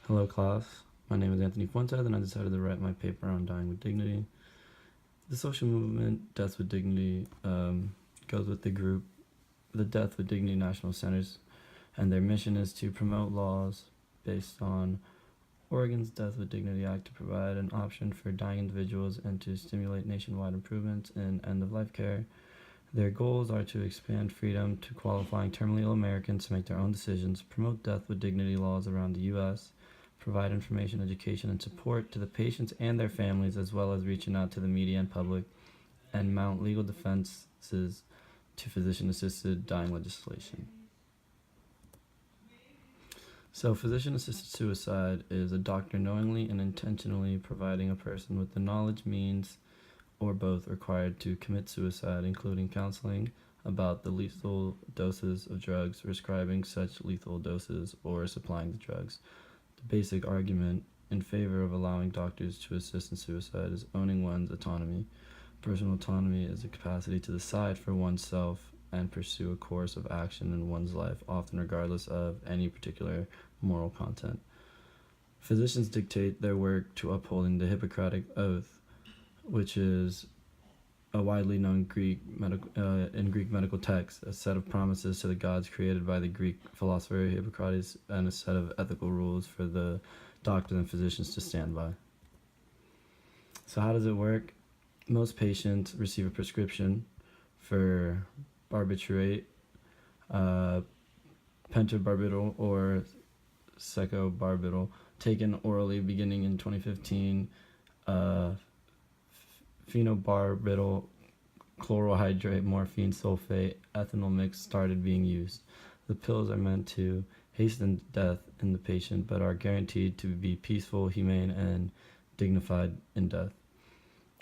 Hello class, my name is Anthony Fuentes and I decided to write my paper on dying with dignity. The social movement, Death with Dignity, goes with the group, the Death with Dignity National Centers, and their mission is to promote laws based on Oregon's Death with Dignity Act to provide an option for dying individuals and to stimulate nationwide improvements in end-of-life care. Their goals are to expand freedom to qualifying terminally ill Americans to make their own decisions, promote death with dignity laws around the U.S., provide information, education, and support to the patients and their families, as well as reaching out to the media and public, and mount legal defenses to physician-assisted dying legislation. So physician-assisted suicide is a doctor knowingly and intentionally providing a person with the knowledge, means, or both required to commit suicide, including counseling about the lethal doses of drugs, prescribing such lethal doses, or supplying the drugs. The basic argument in favor of allowing doctors to assist in suicide is owning one's autonomy. Personal autonomy is the capacity to decide for oneself and pursue a course of action in one's life, often regardless of any particular moral content. Physicians dictate their work to upholding the Hippocratic Oath, which is a widely known Greek medical text, a set of promises to the gods created by the Greek philosopher Hippocrates, and a set of ethical rules for the doctors and physicians to stand by. So how does it work? Most patients receive a prescription for barbiturate, pentobarbital, or secobarbital, taken orally beginning in 2015. Phenobarbital, chlorohydrate, morphine, sulfate, ethanol mix started being used. The pills are meant to hasten death in the patient, but are guaranteed to be peaceful, humane, and dignified in death.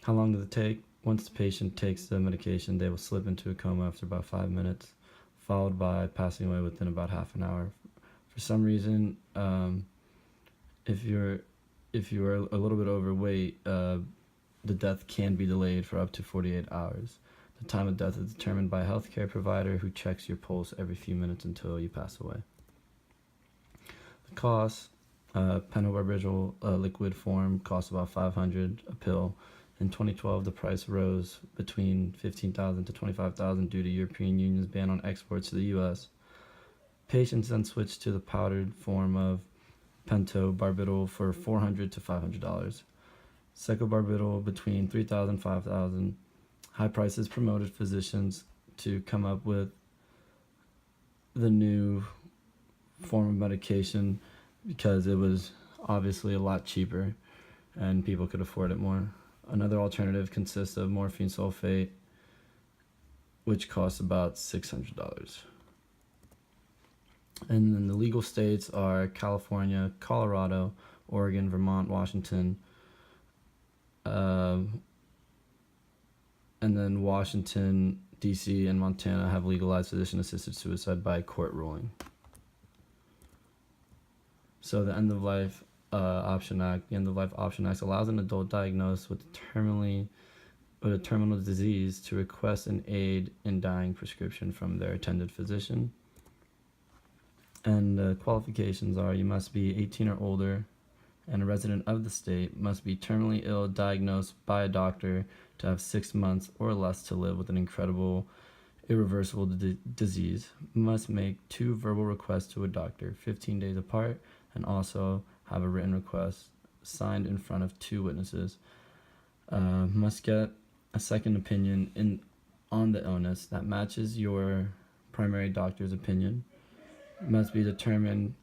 How long does it take? Once the patient takes the medication, they will slip into a coma after about 5 minutes, followed by passing away within about half an hour. For some reason, if you're a little bit overweight, the death can be delayed for up to 48 hours. The time of death is determined by a healthcare provider who checks your pulse every few minutes until you pass away. The cost, pentobarbital liquid form costs about $500 a pill. In 2012, the price rose between $15,000 to $25,000 due to European Union's ban on exports to the U.S. Patients then switched to the powdered form of pentobarbital for $400 to $500. Secobarbital between $3,000 and $5,000. High prices promoted physicians to come up with the new form of medication because it was obviously a lot cheaper and people could afford it more. Another alternative consists of morphine sulfate, which costs about $600. And then the legal states are California, Colorado, Oregon, Vermont, Washington, and then Washington, D.C., and Montana have legalized physician-assisted suicide by court ruling. So the End-of-Life Option Act, the End-of-Life Option Act allows an adult diagnosed with a terminal disease to request an aid in dying prescription from their attended physician. And the qualifications are: you must be 18 or older and a resident of the state, must be terminally ill, diagnosed by a doctor, to have 6 months or less to live with an incurable, irreversible disease, must make 2 verbal requests to a doctor, 15 days apart, and also have a written request signed in front of 2 witnesses, must get a second opinion on the illness that matches your primary doctor's opinion, must be determined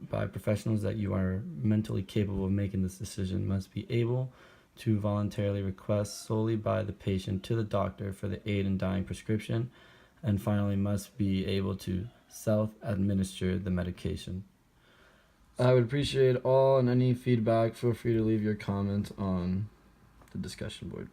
by professionals that you are mentally capable of making this decision, must be able to voluntarily request solely by the patient to the doctor for the aid in dying prescription, and finally must be able to self-administer the medication. I would appreciate all and any feedback. Feel free to leave your comments on the discussion board.